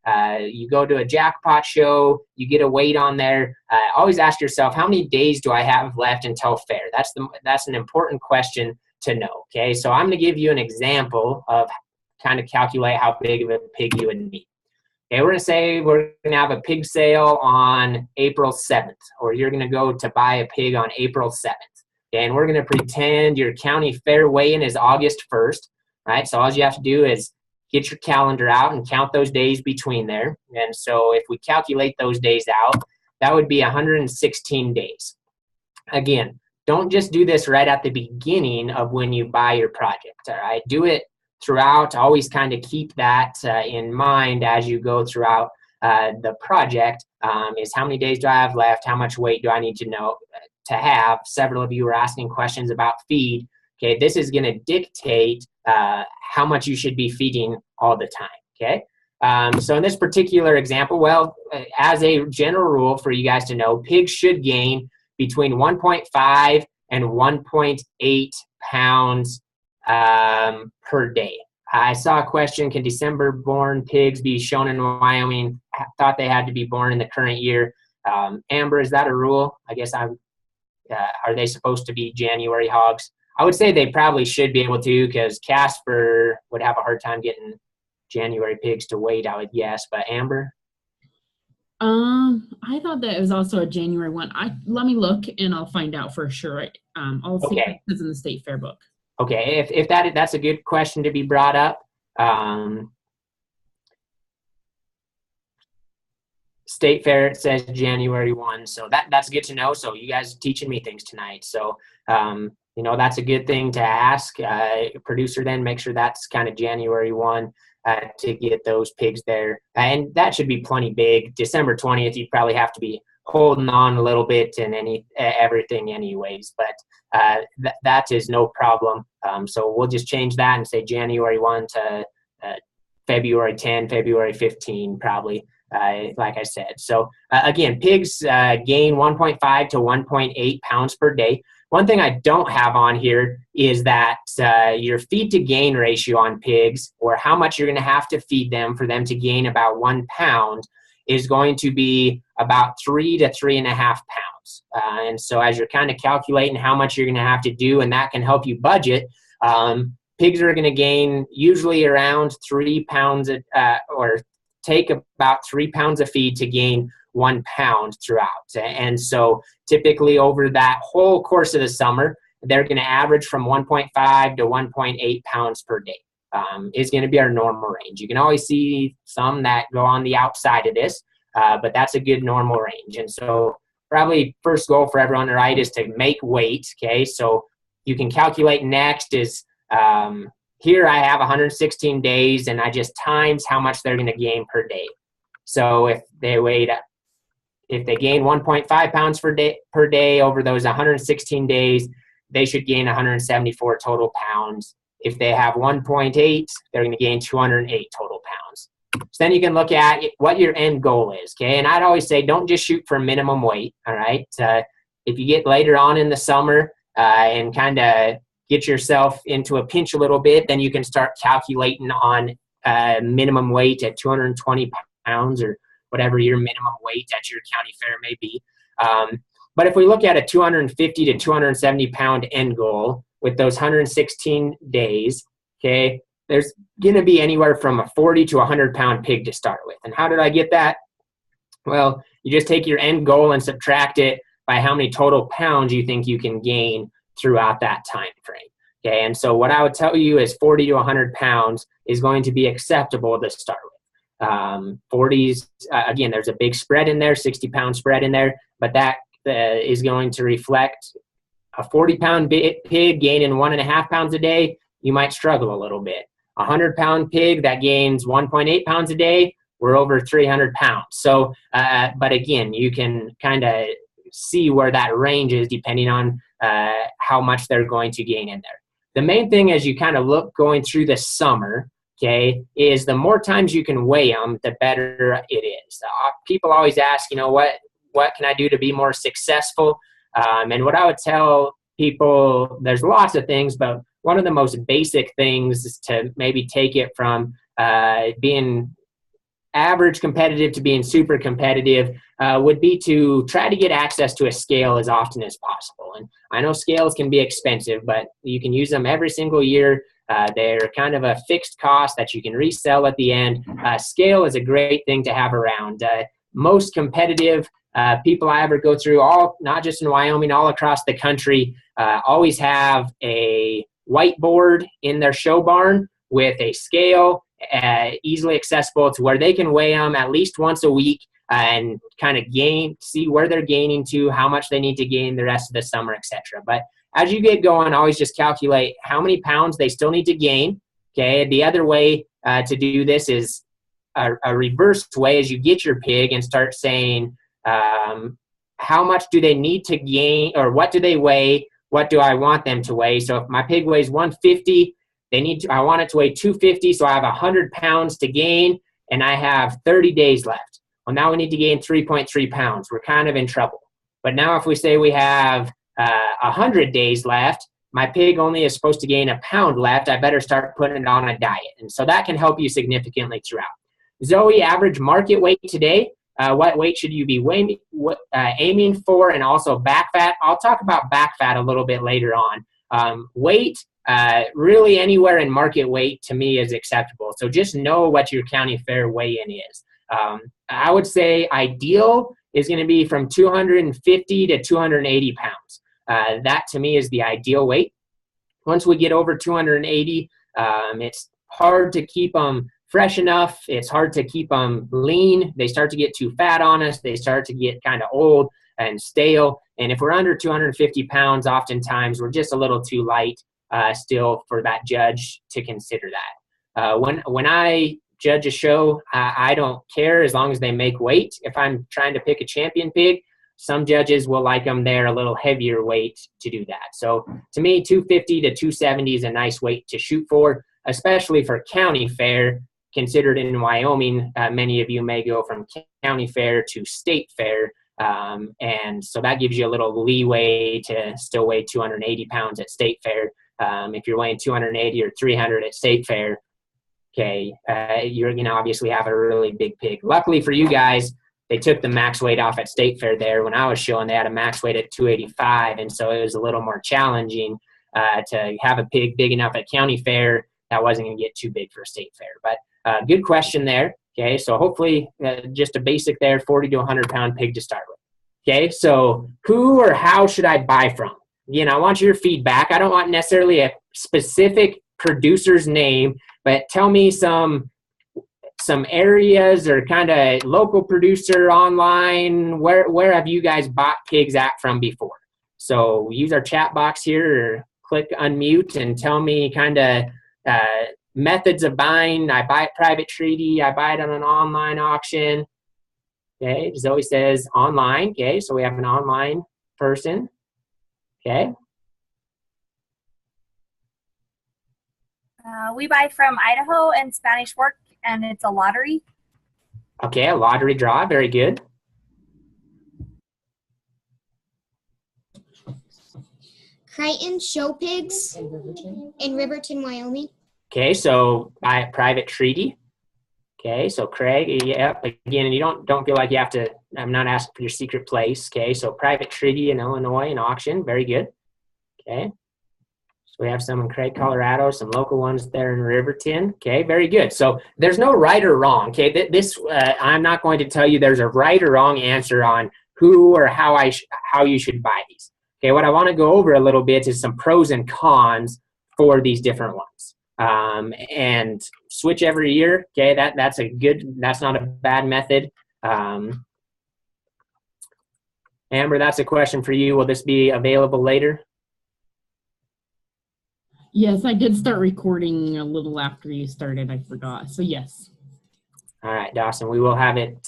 You go to a jackpot show, you get a weight on there. Always ask yourself, how many days do I have left until fair? That's an important question to know. Okay, so I'm going to give you an example of kind of calculate how big of a pig you would need. Okay, we're going to say we're going to have a pig sale on April 7th, or you're going to go to buy a pig on April 7th. Okay, and we're going to pretend your county fair weigh-in is August 1st, right? So all you have to do is get your calendar out and count those days between there. And so if we calculate those days out, that would be 116 days. Again, don't just do this right at the beginning of when you buy your project, all right? Do it throughout. Always kind of keep that in mind as you go throughout the project, is how many days do I have left? How much weight do I need to have? Several of you were asking questions about feed. Okay, this is going to dictate how much you should be feeding all the time, okay? So in this particular example, well, as a general rule for you guys to know, pigs should gain between 1.5 and 1.8 pounds per day. I saw a question, can December-born pigs be shown in Wyoming? I thought they had to be born in the current year. Amber, is that a rule? I guess are they supposed to be January hogs? I would say they probably should be able to, because Casper would have a hard time getting January pigs to weight, I would guess. But Amber? I thought that it was also a January one. Let me look and I'll find out for sure. I'll see if it's in the state fair book. Okay, if that's a good question to be brought up. State fair, it says January 1, so that's good to know. So you guys are teaching me things tonight. So that's a good thing to ask. Producer, then make sure that's kind of January 1 to get those pigs there, and that should be plenty big. December 20th, you probably have to be holding on a little bit and everything anyways, but that is no problem. So we'll just change that and say January 1 to February 10, February 15 probably, like I said. So again, pigs gain 1.5 to 1.8 pounds per day. One thing I don't have on here is that your feed to gain ratio on pigs, or how much you're going to have to feed them for them to gain about 1 pound, is going to be about 3 to 3.5 pounds. And so as you're kind of calculating how much you're going to have to do, and that can help you budget, pigs are going to gain usually around 3 pounds or take about 3 pounds of feed to gain 1 pound throughout. And so typically over that whole course of the summer, they're going to average from 1.5 to 1.8 pounds per day. Is going to be our normal range. You can always see some that go on the outside of this, but that's a good normal range. And so probably first goal for everyone, right, is to make weight. Okay, so you can calculate next is here I have 116 days, and I just times how much they're going to gain per day. So if they gain 1.5 pounds per day over those 116 days, they should gain 174 total pounds. If they have 1.8, they're going to gain 208 total pounds. So then you can look at what your end goal is, okay? And I'd always say don't just shoot for minimum weight, all right? If you get later on in the summer and kind of get yourself into a pinch a little bit, then you can start calculating on minimum weight at 220 pounds or whatever your minimum weight at your county fair may be. But if we look at a 250 to 270 pound end goal with those 116 days, okay, there's going to be anywhere from a 40 to 100 pound pig to start with. And how did I get that? Well, you just take your end goal and subtract it by how many total pounds you think you can gain throughout that time frame. Okay, and so what I would tell you is 40 to 100 pounds is going to be acceptable to start with. 40s, again, there's a big spread in there, 60 pound spread in there, but that is going to reflect a 40 pound pig gaining 1.5 pounds a day. You might struggle a little bit. A 100 pound pig that gains 1.8 pounds a day, we're over 300 pounds. So, but again, you can kind of see where that range is depending on how much they're going to gain in there. The main thing as you kind of look going through the summer, okay, is the more times you can weigh them, the better it is. People always ask, what can I do to be more successful? And what I would tell people, there's lots of things, but one of the most basic things is to maybe take it from being average competitive to being super competitive would be to try to get access to a scale as often as possible. And I know scales can be expensive, but you can use them every single year. They're kind of a fixed cost that you can resell at the end. Scale is a great thing to have around. Most competitive people I ever go through, all not just in Wyoming, all across the country, always have a whiteboard in their show barn with a scale, easily accessible to where they can weigh them at least once a week and kind of see where they're gaining to, how much they need to gain the rest of the summer, etc. But as you get going, always just calculate how many pounds they still need to gain. Okay, the other way to do this is a reversed way, as you get your pig and start saying, how much do they need to gain, or what do they weigh? What do I want them to weigh? So if my pig weighs 150, I want it to weigh 250, so I have 100 pounds to gain, and I have 30 days left. Well, now we need to gain 3.3 pounds. We're kind of in trouble. But now if we say we have 100 days left, my pig only is supposed to gain a pound left, I better start putting it on a diet. And so that can help you significantly throughout. Zoe, average market weight today. What weight should you be aiming for, and also back fat? I'll talk about back fat a little bit later on. Weight, really anywhere in market weight to me is acceptable. So just know what your county fair weigh-in is. I would say ideal is going to be from 250 to 280 pounds. That to me is the ideal weight. Once we get over 280, it's hard to keep them fresh enough. It's hard to keep them lean. They start to get too fat on us. They start to get kind of old and stale. And if we're under 250 pounds, oftentimes we're just a little too light still for that judge to consider that. When I judge a show, I don't care as long as they make weight. If I'm trying to pick a champion pig, some judges will like them there a little heavier weight to do that. So to me, 250 to 270 is a nice weight to shoot for, especially for county fair. Considered in Wyoming, many of you may go from county fair to state fair. And so that gives you a little leeway to still weigh 280 pounds at state fair. If you're weighing 280 or 300 at state fair, okay, you're going to obviously have a really big pig. Luckily for you guys, they took the max weight off at state fair there. When I was showing, they had a max weight at 285, and so it was a little more challenging to have a pig big enough at county fair that wasn't going to get too big for a state fair. But good question there. Okay, so hopefully just a basic there, 40 to 100 pound pig to start with. Okay, so who or how should I buy from? Again, I want your feedback. I don't want necessarily a specific producer's name, but tell me some areas or kind of local producer online. Where have you guys bought pigs at from before? So use our chat box here, or click unmute and tell me kind of methods of buying. I buy it private treaty. I buy it on an online auction. Okay, Zoe says online. Okay, so we have an online person. Okay. We buy from Idaho and Spanish Fork, and it's a lottery. Okay, a lottery draw. Very good. Crichton Show Pigs in Riverton, Wyoming. Okay, so buy a private treaty. Okay, so Craig, yep, again, you don't feel like you have to, I'm not asking for your secret place. Okay, so private treaty in Illinois, an auction. Very good. Okay. So we have some in Craig, Colorado, some local ones there in Riverton. Okay, very good. So there's no right or wrong. Okay, I'm not going to tell you there's a right or wrong answer on who or how you should buy these. Okay, what I want to go over a little bit is some pros and cons for these different ones. And switch every year. Okay, that's not a bad method. Amber, that's a question for you. Will this be available later? Yes, I did start recording a little after you started. I forgot. So yes. All right, Dawson, we will have it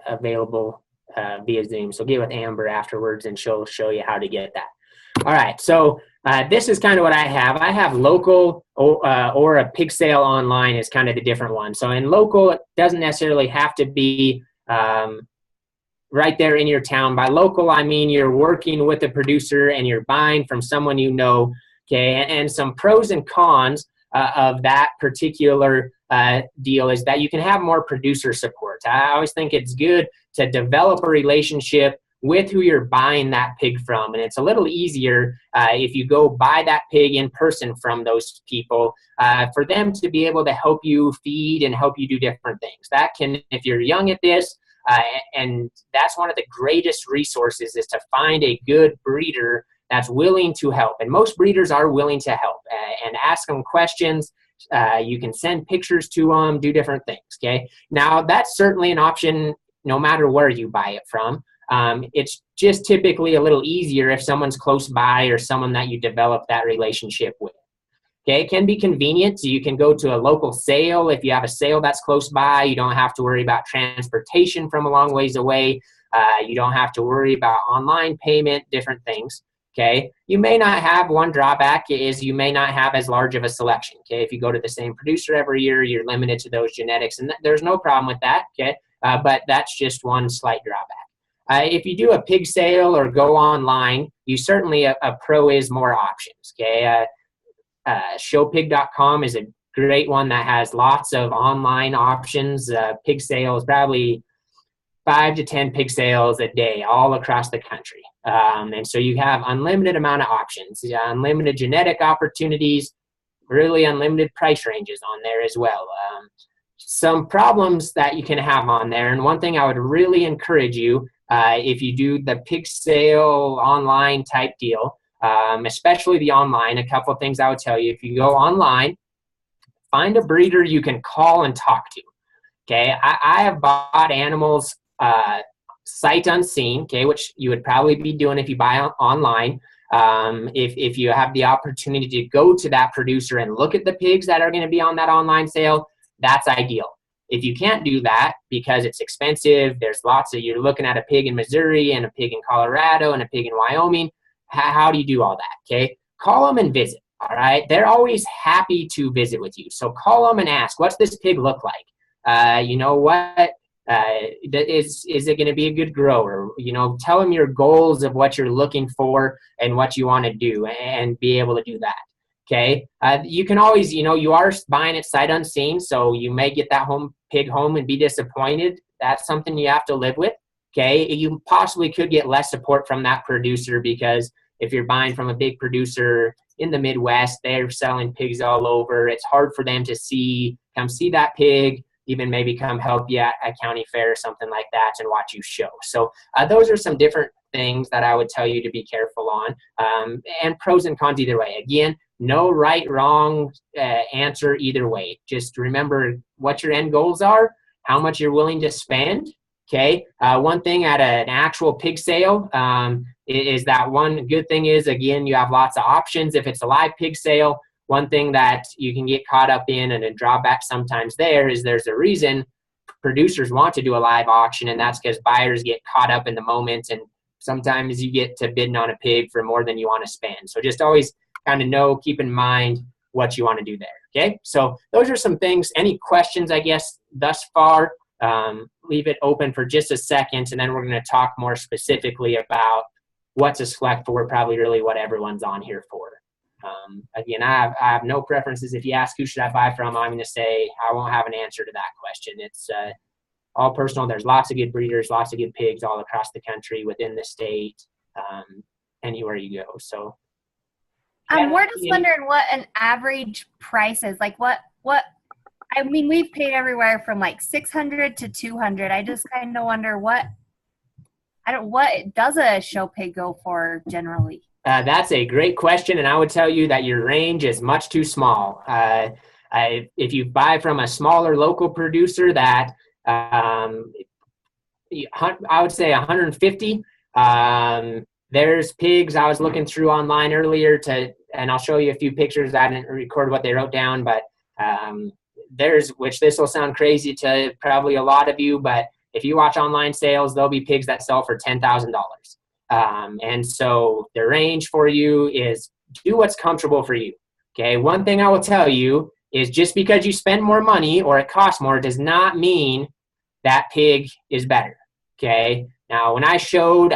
available via Zoom. So get with Amber afterwards and she'll show you how to get that. All right, so this is kind of what I have. I have local or a pig sale online is kind of the different one. So in local, it doesn't necessarily have to be right there in your town. By local, I mean you're working with a producer and you're buying from someone you know. Okay, and some pros and cons of that particular deal is that you can have more producer support. I always think it's good to develop a relationship with who you're buying that pig from. And it's a little easier if you go buy that pig in person from those people for them to be able to help you feed and help you do different things. That can, if you're young at this, and that's one of the greatest resources, is to find a good breeder that's willing to help. And most breeders are willing to help and ask them questions. You can send pictures to them, do different things, okay? Now, that's certainly an option no matter where you buy it from. It's just typically a little easier if someone's close by or someone that you develop that relationship with. Okay, it can be convenient. So you can go to a local sale. If you have a sale that's close by, you don't have to worry about transportation from a long ways away. You don't have to worry about online payment, different things. Okay, you may not have, one drawback is you may not have as large of a selection. Okay, if you go to the same producer every year, you're limited to those genetics, and there's no problem with that. Okay, but that's just one slight drawback. If you do a pig sale or go online, you certainly, a pro is more options. Okay, showpig.com is a great one that has lots of online options. Pig sales, probably 5 to 10 pig sales a day all across the country. And so you have unlimited amount of options, unlimited genetic opportunities, really unlimited price ranges on there as well. Some problems that you can have on there, and one thing I would really encourage you, if you do the pig sale online type deal, especially the online, a couple of things I would tell you. If you go online, find a breeder you can call and talk to. Okay, I have bought animals sight unseen, okay, which you would probably be doing if you buy online. If you have the opportunity to go to that producer and look at the pigs that are going to be on that online sale, that's ideal. If you can't do that because it's expensive, there's lots of, you're looking at a pig in Missouri and a pig in Colorado and a pig in Wyoming, how do you do all that? Okay, call them and visit. All right, they're always happy to visit with you. So call them and ask, what's this pig look like? You know what? Is it going to be a good grower? You know, tell them your goals of what you're looking for and what you want to do, and be able to do that. Okay, you can always, you know, you are buying it sight unseen, so you may get that pig home and be disappointed. That's something you have to live with. Okay, you possibly could get less support from that producer, because if you're buying from a big producer in the Midwest, they're selling pigs all over. It's hard for them to come see that pig, even maybe come help you at a county fair or something like that and watch you show. So those are some different things that I would tell you to be careful on, and pros and cons either way. Again, no right, wrong answer either way. Just remember what your end goals are, how much you're willing to spend. Okay, one thing at an actual pig sale is that one good thing is, again, you have lots of options. If it's a live pig sale, one thing that you can get caught up in, and a drawback sometimes there, is there's a reason producers want to do a live auction, and that's because buyers get caught up in the moment, and sometimes you get to bidding on a pig for more than you want to spend. So just always kind of keep in mind what you want to do there. Okay, so those are some things. Any questions, I guess, thus far? Leave it open for just a second, and then we're going to talk more specifically about what to select for, probably really what everyone's on here for. Again, I have no preferences. If you ask who should I buy from, I'm going to say I won't have an answer to that question. It's all personal. There's lots of good breeders, lots of good pigs all across the country, within the state, anywhere you go. So we're just wondering what an average price is. Like what I mean, we've paid everywhere from like $600 to $200. I just kind of wonder what does a show pig go for generally? That's a great question, and I would tell you that your range is much too small. If you buy from a smaller local producer, that I would say 150. There's pigs I was looking through online earlier and I'll show you a few pictures. I didn't record what they wrote down, but which this will sound crazy to probably a lot of you, but if you watch online sales, there'll be pigs that sell for $10,000. And so the range for you is do what's comfortable for you. Okay. One thing I will tell you is just because you spend more money or it costs more does not mean that pig is better. Okay. Now, when I showed,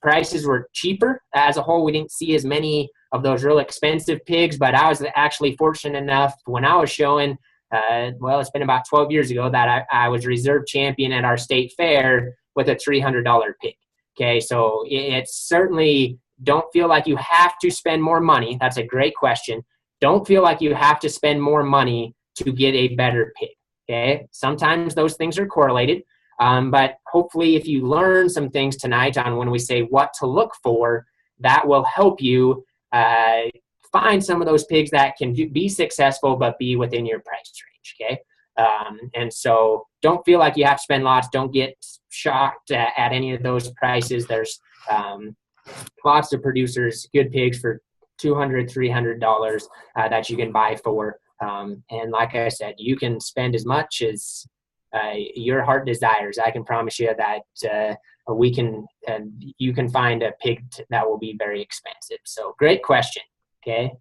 prices were cheaper as a whole. We didn't see as many of those real expensive pigs, but I was actually fortunate enough when I was showing, well, it's been about 12 years ago that I was reserve champion at our state fair with a $300 pig. Okay, so it's certainly, don't feel like you have to spend more money. That's a great question. Don't feel like you have to spend more money to get a better pig. Okay, sometimes those things are correlated, but hopefully if you learn some things tonight on when we say what to look for, that will help you find some of those pigs that can be successful but be within your price range. Okay, and so don't feel like you have to spend lots. Don't get shocked at any of those prices. There's lots of producers, good pigs for $200, $300 that you can buy for. And like I said, you can spend as much as your heart desires. I can promise you that you can find a pig that will be very expensive. So great question. Okay.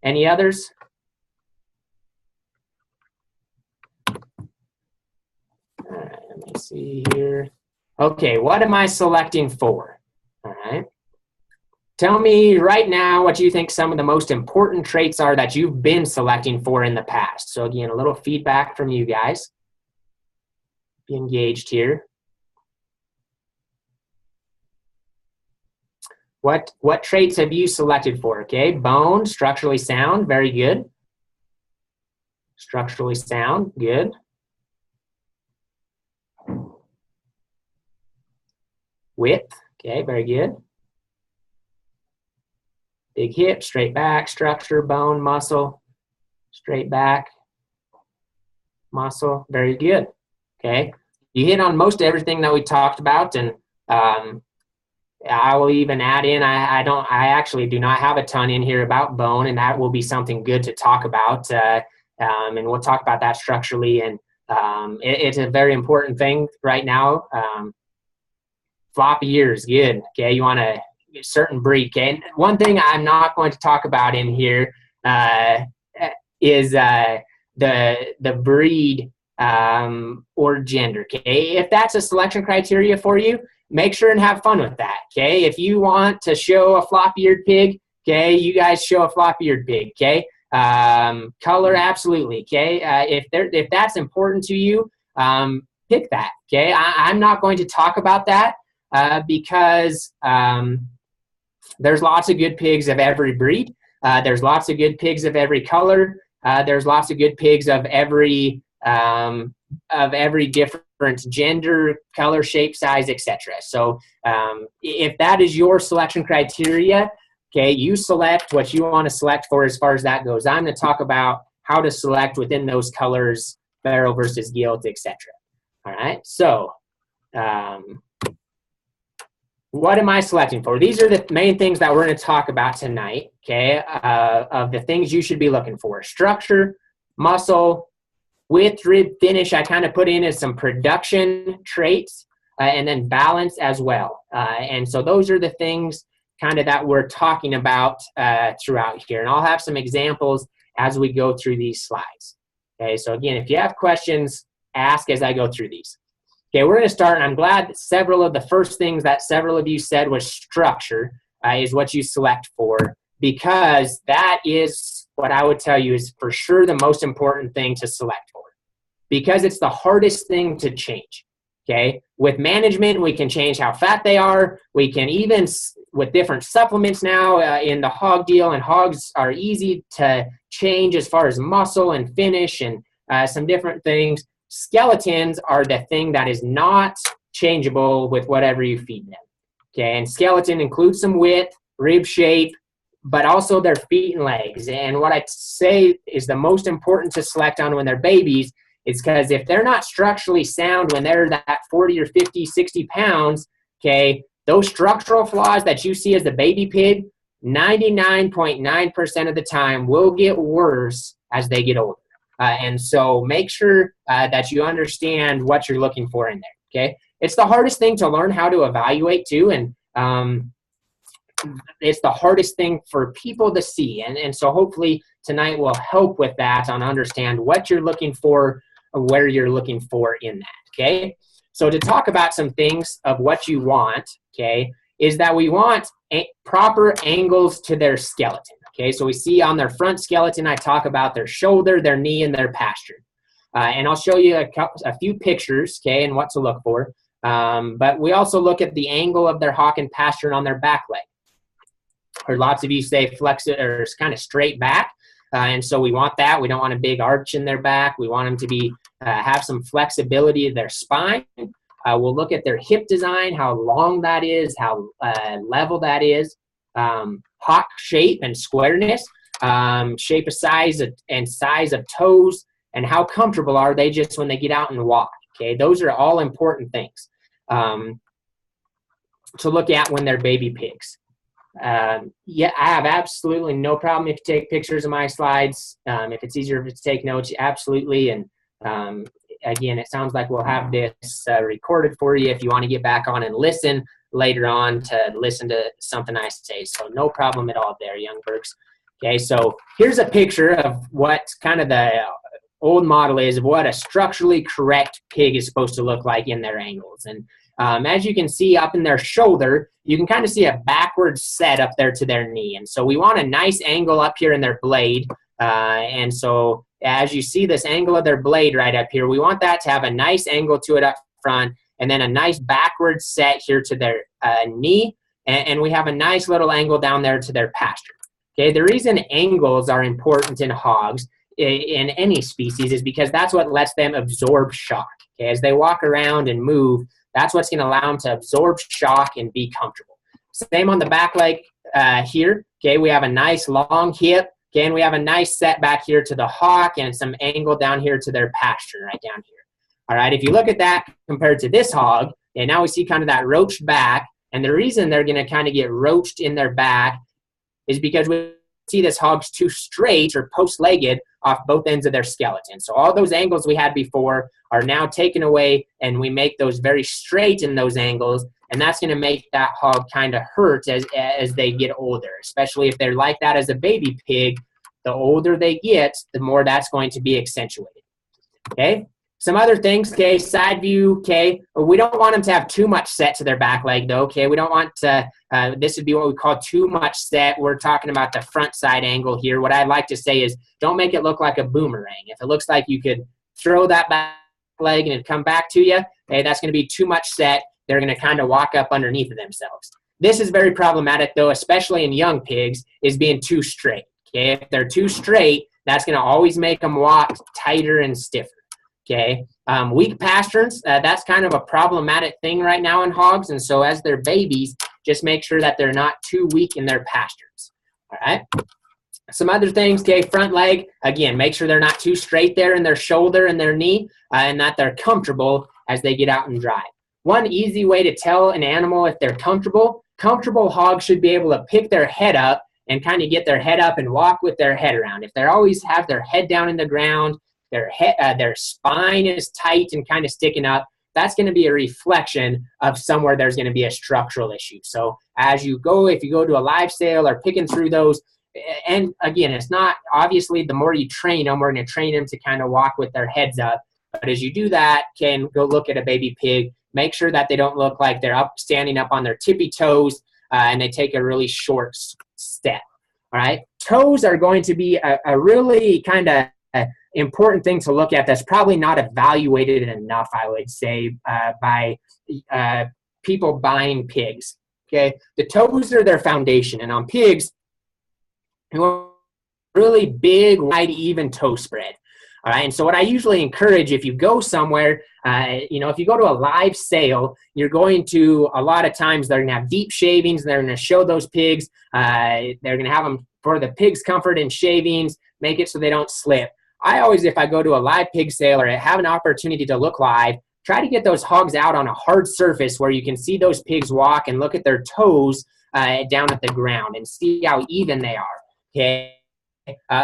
Any others? All right, let me see here. Okay, what am I selecting for? All right. Tell me right now what you think some of the most important traits are that you've been selecting for in the past. So again, a little feedback from you guys. Be engaged here. What traits have you selected for? Okay, bone, structurally sound, very good. Structurally sound, good. Width, okay, very good. Big hip, straight back, structure, bone, muscle, straight back, muscle, very good. Okay, you hit on most everything that we talked about, and I will even add in, I actually do not have a ton in here about bone, and that will be something good to talk about, and we'll talk about that structurally, and it's a very important thing right now. Floppy ears, good. Okay, you want a certain breed. Okay, and one thing I'm not going to talk about in here is the breed or gender. Okay, if that's a selection criteria for you, make sure and have fun with that. Okay, if you want to show a floppy-eared pig, okay, you guys show a floppy-eared pig. Okay, color, absolutely. Okay, if that's important to you, pick that. Okay, I'm not going to talk about that because there's lots of good pigs of every breed. There's lots of good pigs of every color. There's lots of good pigs of every different gender, color, shape, size, etc. So if that is your selection criteria, okay, you select what you want to select for as far as that goes. I'm going to talk about how to select within those colors, barrel versus gilt, etc. All right, so what am I selecting for? These are the main things that we're going to talk about tonight, okay, of the things you should be looking for. Structure, muscle, width, rib, finish. I kind of put in as some production traits, and then balance as well. And so those are the things kind of that we're talking about throughout here. And I'll have some examples as we go through these slides. Okay, so again, if you have questions, ask as I go through these. Okay, we're going to start, and I'm glad that several of the first things that several of you said was structure is what you select for, because that is what I would tell you is for sure the most important thing to select for, because it's the hardest thing to change. Okay, with management, we can change how fat they are. We can even, with different supplements now in the hog deal, and hogs are easy to change as far as muscle and finish and some different things. Skeletons are the thing that is not changeable with whatever you feed them. Okay, and skeleton includes some width, rib shape, but also their feet and legs. And what I say is the most important to select on when they're babies is because if they're not structurally sound when they're that 40 or 50, 60 pounds, okay, those structural flaws that you see as the baby pig, 99.9% of the time will get worse as they get older. And so make sure that you understand what you're looking for in there, okay? It's the hardest thing to learn how to evaluate too, and it's the hardest thing for people to see. And so hopefully tonight will help with that on understand what you're looking for, where you're looking for in that, okay? So to talk about some things of what you want, okay, is that we want proper angles to their skeleton. Okay, so we see on their front skeleton, I talk about their shoulder, their knee, and their pasture. And I'll show you a few pictures, okay, and what to look for. But we also look at the angle of their hock and pastern on their back leg. Or lots of you say flex it or it's kind of straight back. And so we want that. We don't want a big arch in their back. We want them to be have some flexibility of their spine. We'll look at their hip design, how long that is, how level that is, hock shape and squareness, shape of size and size of toes, and how comfortable are they just when they get out and walk. Okay, those are all important things to look at when they're baby pigs. Yeah, I have absolutely no problem if you take pictures of my slides. If it's easier to take notes, absolutely. And again, it sounds like we'll have this recorded for you if you want to get back on and listen later on to listen to something I say. So no problem at all there, young Bergs. Okay, so here's a picture of what kind of the old model is of what a structurally correct pig is supposed to look like in their angles. And as you can see up in their shoulder, you can kind of see a backward set up there to their knee. And so we want a nice angle up here in their blade. And so as you see this angle of their blade right up here, we want that to have a nice angle to it up front, and then a nice backward set here to their knee. And we have a nice little angle down there to their pastern. Okay, the reason angles are important in hogs in any species is because that's what lets them absorb shock. Okay, as they walk around and move, that's what's going to allow them to absorb shock and be comfortable. Same on the back leg here. Okay, we have a nice long hip. Okay, and we have a nice set back here to the hock and some angle down here to their pastern right down here. All right, if you look at that compared to this hog, and now we see kind of that roached back, and the reason they're going to kind of get roached in their back is because we see this hog's too straight or post-legged off both ends of their skeleton. So all those angles we had before are now taken away, and we make those very straight in those angles, and that's going to make that hog kind of hurt as they get older, especially if they're like that as a baby pig. The older they get, the more that's going to be accentuated. Okay? Some other things, okay, side view, okay, we don't want them to have too much set to their back leg though, okay, we don't want to, this would be what we call too much set. We're talking about the front side angle here. What I'd like to say is don't make it look like a boomerang. If it looks like you could throw that back leg and it'd come back to you, okay, that's going to be too much set. They're going to kind of walk up underneath of themselves. This is very problematic though, especially in young pigs, is being too straight, okay. If they're too straight, that's going to always make them walk tighter and stiffer. Okay, weak pasterns, that's kind of a problematic thing right now in hogs, and so as they're babies, just make sure that they're not too weak in their pasterns. All right. Some other things, okay, front leg, again, make sure they're not too straight there in their shoulder and their knee, and that they're comfortable as they get out and drive. One easy way to tell an animal if they're comfortable hogs should be able to pick their head up and kind of get their head up and walk with their head around. If they always have their head down in the ground, their spine is tight and kind of sticking up, that's going to be a reflection of somewhere there's going to be a structural issue. So as you go, if you go to a live sale or picking through those, and again, it's not, obviously the more you train them, we're going to train them to kind of walk with their heads up. But as you do that, can go look at a baby pig, make sure that they don't look like they're standing up on their tippy toes and they take a really short step. All right. Toes are going to be a really kind of important thing to look at that's probably not evaluated enough, I would say, by people buying pigs. Okay, the toes are their foundation, and on pigs, you want really big, wide, even toe spread. All right, and so what I usually encourage, if you go somewhere, if you go to a live sale, you're going to, a lot of times they're going to have deep shavings, and they're going to show those pigs. They're going to have them for the pig's comfort and shavings, make it so they don't slip. I always, if I go to a live pig sale or have an opportunity to look live, try to get those hogs out on a hard surface where you can see those pigs walk and look at their toes down at the ground and see how even they are. Okay,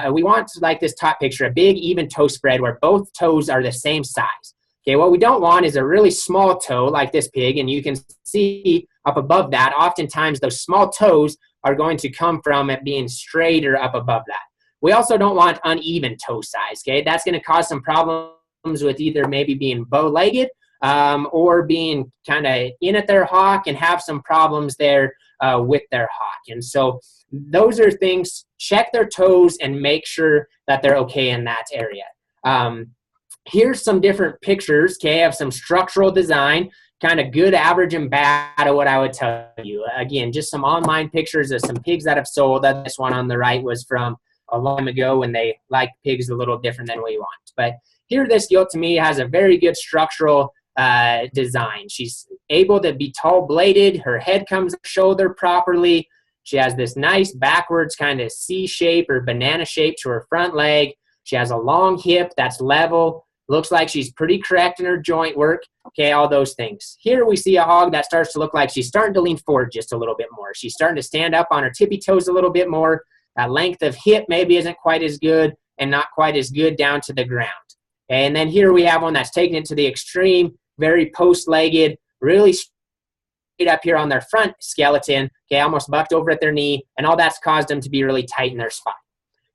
we want, like this top picture, a big even toe spread where both toes are the same size. Okay, what we don't want is a really small toe like this pig, and you can see up above that, oftentimes those small toes are going to come from it being straight or up above that. We also don't want uneven toe size, okay? That's going to cause some problems with either maybe being bow-legged or being kind of in at their hock and have some problems there with their hock. And so those are things, check their toes and make sure that they're okay in that area. here's some different pictures, okay, of some structural design, kind of good, average, and bad of what I would tell you. Again, just some online pictures of some pigs that have sold. This one on the right was from a long time ago when they like pigs a little different than we want. But here, this yoke to me has a very good structural design. She's able to be tall bladed. Her head comes shoulder properly. She has this nice backwards kind of C shape or banana shape to her front leg. She has a long hip that's level. Looks like she's pretty correct in her joint work. Okay, all those things. Here we see a hog that starts to look like she's starting to lean forward just a little bit more. She's starting to stand up on her tippy toes a little bit more. That length of hip maybe isn't quite as good and not quite as good down to the ground. Okay, and then here we have one that's taken it to the extreme, very post-legged, really straight up here on their front skeleton, okay, almost bucked over at their knee, and all that's caused them to be really tight in their spine.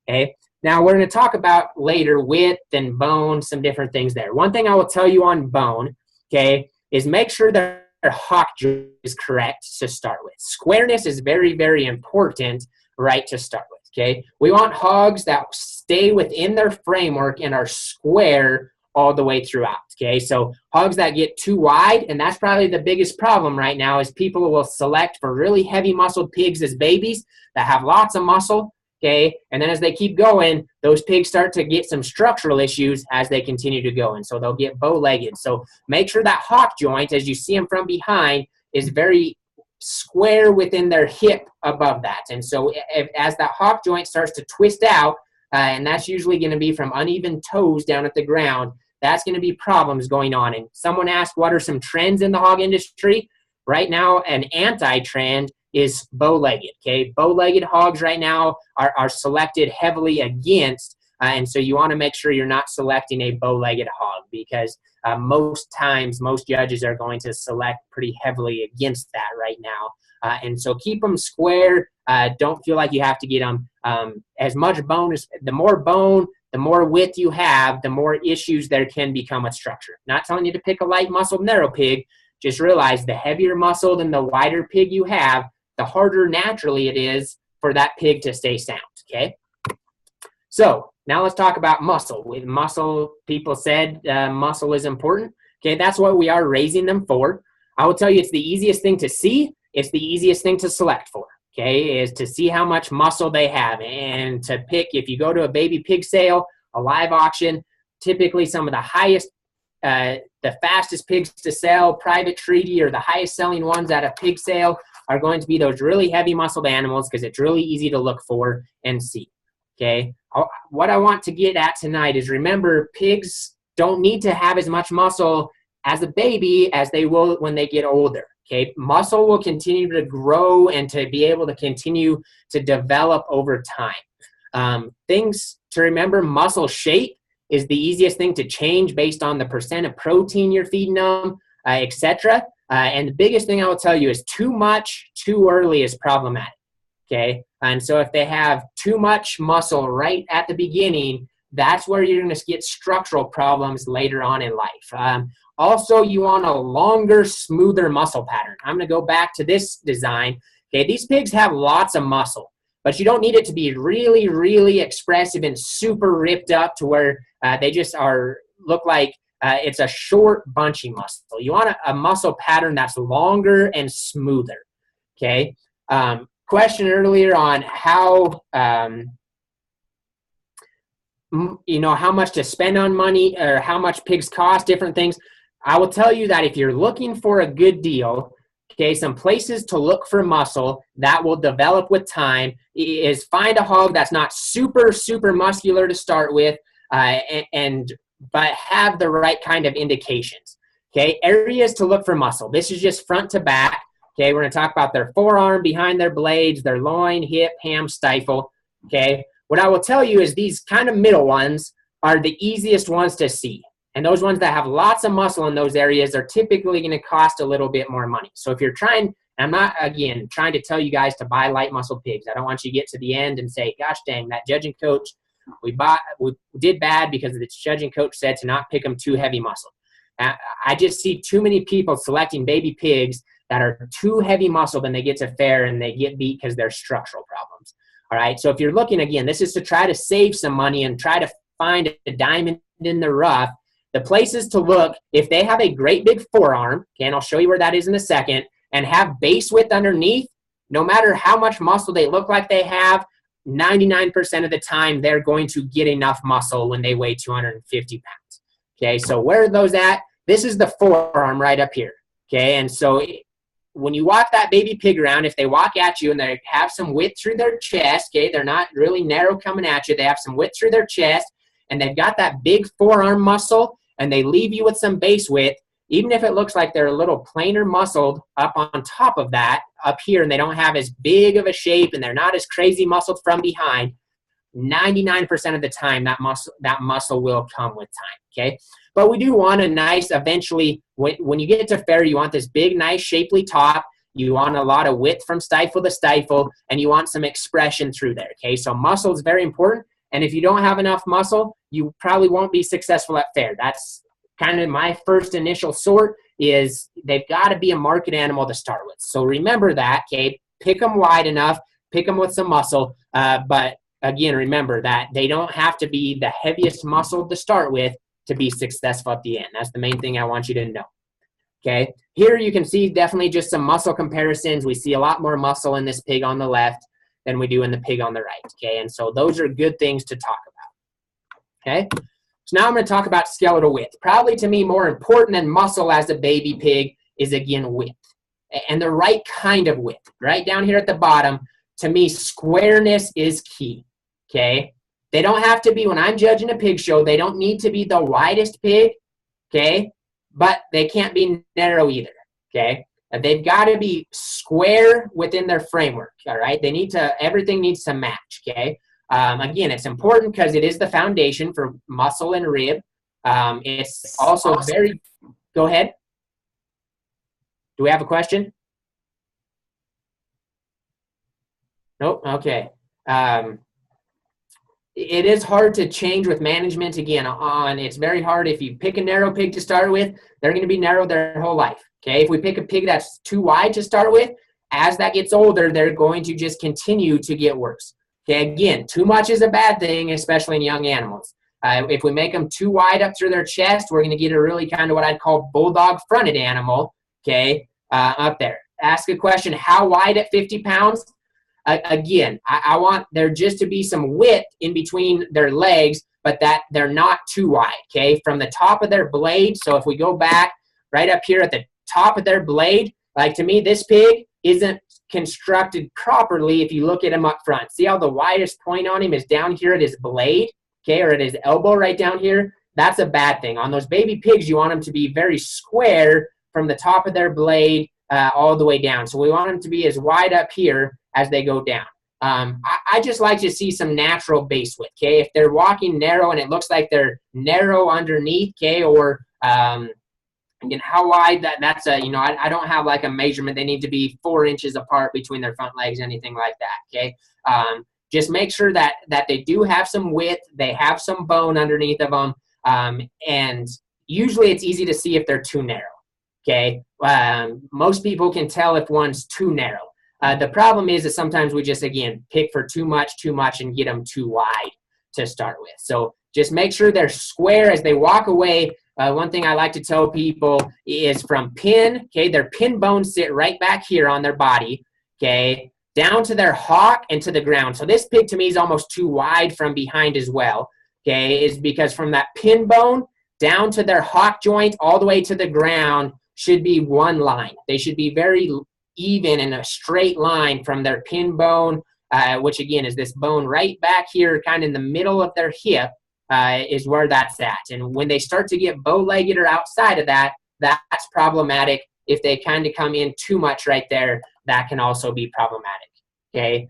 Okay, now we're going to talk about later width and bone, some different things there. One thing I will tell you on bone, okay, is make sure that their hock joint is correct to start with. Squareness is very, very important right to start with, okay? We want hogs that stay within their framework and are square all the way throughout, okay? So hogs that get too wide, and that's probably the biggest problem right now, is people will select for really heavy muscled pigs as babies that have lots of muscle, okay? And then as they keep going, those pigs start to get some structural issues as they continue to go, and so they'll get bow-legged. So make sure that hock joint, as you see them from behind, is very square within their hip above that. And so as that hock joint starts to twist out, and that's usually going to be from uneven toes down at the ground, that's going to be problems going on. And someone asked, what are some trends in the hog industry? Right now, an anti-trend is bow-legged, okay? Bow-legged hogs right now are selected heavily against, and so you want to make sure you're not selecting a bow-legged hog, because most times, most judges are going to select pretty heavily against that right now. And so keep them square. Don't feel like you have to get them as much bone. The more bone, the more width you have, the more issues there can become with structure. Not telling you to pick a light muscled narrow pig. Just realize the heavier muscled and the wider pig you have, the harder naturally it is for that pig to stay sound, okay? So now let's talk about muscle. With muscle, people said muscle is important. Okay, that's what we are raising them for. I will tell you, it's the easiest thing to see. It's the easiest thing to select for, okay, is to see how much muscle they have and to pick. If you go to a baby pig sale, a live auction, typically some of the highest, the fastest pigs to sell, private treaty, or the highest selling ones at a pig sale are going to be those really heavy muscled animals, because it's really easy to look for and see, okay? What I want to get at tonight is, remember, pigs don't need to have as much muscle as a baby as they will when they get older, okay? Muscle will continue to grow and to be able to continue to develop over time. Things to remember, muscle shape is the easiest thing to change based on the percent of protein you're feeding them, etc. And the biggest thing I will tell you is too much too early is problematic, okay? And so if they have too much muscle right at the beginning, that's where you're going to get structural problems later on in life. Also, you want a longer, smoother muscle pattern. I'm going to go back to this design. Okay, these pigs have lots of muscle, but you don't need it to be really, really expressive and super ripped up to where they just look like it's a short, bunchy muscle. You want a muscle pattern that's longer and smoother, okay? Question earlier on how, how much to spend on money or how much pigs cost, different things. I will tell you that if you're looking for a good deal, okay, some places to look for muscle that will develop with time is find a hog that's not super, super muscular to start with, but have the right kind of indications. Okay, areas to look for muscle. This is just front to back. Okay, we're going to talk about their forearm, behind their blades, their loin, hip, ham, stifle. Okay, what I will tell you is these kind of middle ones are the easiest ones to see. And those ones that have lots of muscle in those areas are typically going to cost a little bit more money. So if you're trying, I'm not, again, trying to tell you guys to buy light muscle pigs. I don't want you to get to the end and say, gosh dang, that judging coach, we did bad because the judging coach said to not pick them too heavy muscle. I just see too many people selecting baby pigs that are too heavy muscled and they get to fair and they get beat because they're structural problems. All right, so if you're looking, again, this is to try to save some money and try to find a diamond in the rough the places to look, if they have a great big forearm, okay, and I'll show you where that is in a second, and have base width underneath, no matter how much muscle they look like they have, 99% of the time they're going to get enough muscle when they weigh 250 pounds. Okay, so where are those at? This is the forearm right up here. Okay, and so when you walk that baby pig around, if they walk at you and they have some width through their chest, okay, they're not really narrow coming at you, they have some width through their chest, and they've got that big forearm muscle, and they leave you with some base width, even if it looks like they're a little plainer muscled up on top of that, up here, and they don't have as big of a shape, and they're not as crazy muscled from behind, 99% of the time that muscle will come with time, okay? But we do want a nice, eventually, when you get to fair, you want this big, nice, shapely top. You want a lot of width from stifle to stifle, and you want some expression through there, okay? So muscle is very important, and if you don't have enough muscle, you probably won't be successful at fair. That's kind of my first initial sort, is they've got to be a market animal to start with. So remember that, okay? Pick them wide enough, pick them with some muscle, but again, remember that they don't have to be the heaviest muscle to start with to be successful at the end. That's the main thing I want you to know, okay? Here you can see definitely just some muscle comparisons. We see a lot more muscle in this pig on the left than we do in the pig on the right, okay? And so those are good things to talk about, okay? So now I'm going to talk about skeletal width. Probably to me more important than muscle as a baby pig is, again, width. And the right kind of width. Right down here at the bottom, to me, squareness is key, okay? They don't have to be, when I'm judging a pig show, they don't need to be the widest pig, okay? But they can't be narrow either, okay? They've got to be square within their framework, all right? They need to, everything needs to match, okay? Again, it's important because it is the foundation for muscle and rib. It's also very, go ahead. Do we have a question? Nope, okay. It is hard to change with management again it's very hard. If you pick a narrow pig to start with, they're going to be narrow their whole life, okay? If we pick a pig that's too wide to start with, as that gets older, they're going to just continue to get worse. Okay, again, too much is a bad thing, especially in young animals. If we make them too wide up through their chest, we're going to get a really kind of what I'd call bulldog fronted animal, okay, up there. Ask a question, how wide at 50 pounds? Again, I want there just to be some width in between their legs, but that they're not too wide, okay? From the top of their blade, so if we go back right up here at the top of their blade, like to me, this pig isn't constructed properly if you look at him up front. See how the widest point on him is down here at his blade, okay, or at his elbow right down here? That's a bad thing. On those baby pigs, you want them to be very square from the top of their blade all the way down. So we want them to be as wide up here as they go down. I just like to see some natural base width, okay? If they're walking narrow and it looks like they're narrow underneath, okay, or again, how wide, that's a, you know, I don't have like a measurement. They need to be 4 inches apart between their front legs, anything like that, okay? Just make sure that they do have some width, they have some bone underneath of them, and usually it's easy to see if they're too narrow, okay? Most people can tell if one's too narrow. The problem is that sometimes we just, again, pick for too much, and get them too wide to start with. So just make sure they're square as they walk away. One thing I like to tell people is from pin, okay, their pin bones sit right back here on their body, okay, down to their hock and to the ground. So this pig to me is almost too wide from behind as well, okay, is because from that pin bone down to their hock joint all the way to the ground should be one line. They should be very even in a straight line from their pin bone, which again is this bone right back here kind of in the middle of their hip, is where that's at. And when they start to get bow-legged or outside of that, that's problematic. If they kind of come in too much right there, that can also be problematic, okay?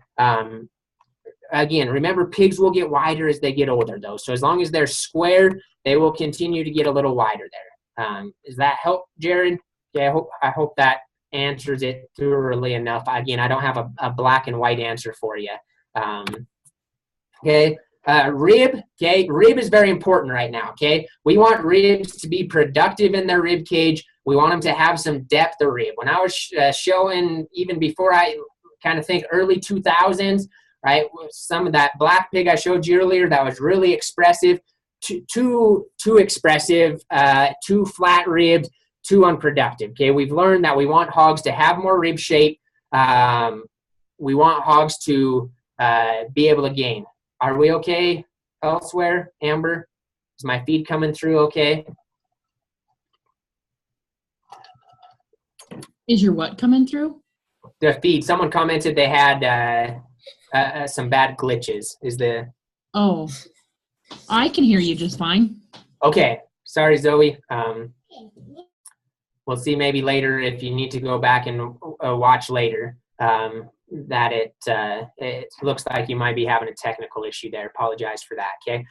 Again, remember, pigs will get wider as they get older, though. So as long as they're square, they will continue to get a little wider there. Does that help, Jared? Okay, I hope that answers it thoroughly enough. Again, I don't have a black and white answer for you. Okay. Rib, okay, rib is very important right now, okay? We want ribs to be productive in their rib cage. We want them to have some depth of rib. When I was showing, even before I kind of think early 2000s, right, some of that black pig I showed you earlier that was really expressive, too expressive, too flat-ribbed, too unproductive. Okay, we've learned that we want hogs to have more rib shape. We want hogs to be able to gain. Are we okay elsewhere, Amber? Is my feed coming through okay? Is your what coming through? The feed. Someone commented they had some bad glitches. Is the... Oh, I can hear you just fine. Okay. Sorry, Zoe. We'll see maybe later if you need to go back and watch later. That it looks like you might be having a technical issue there. Apologize for that, okay?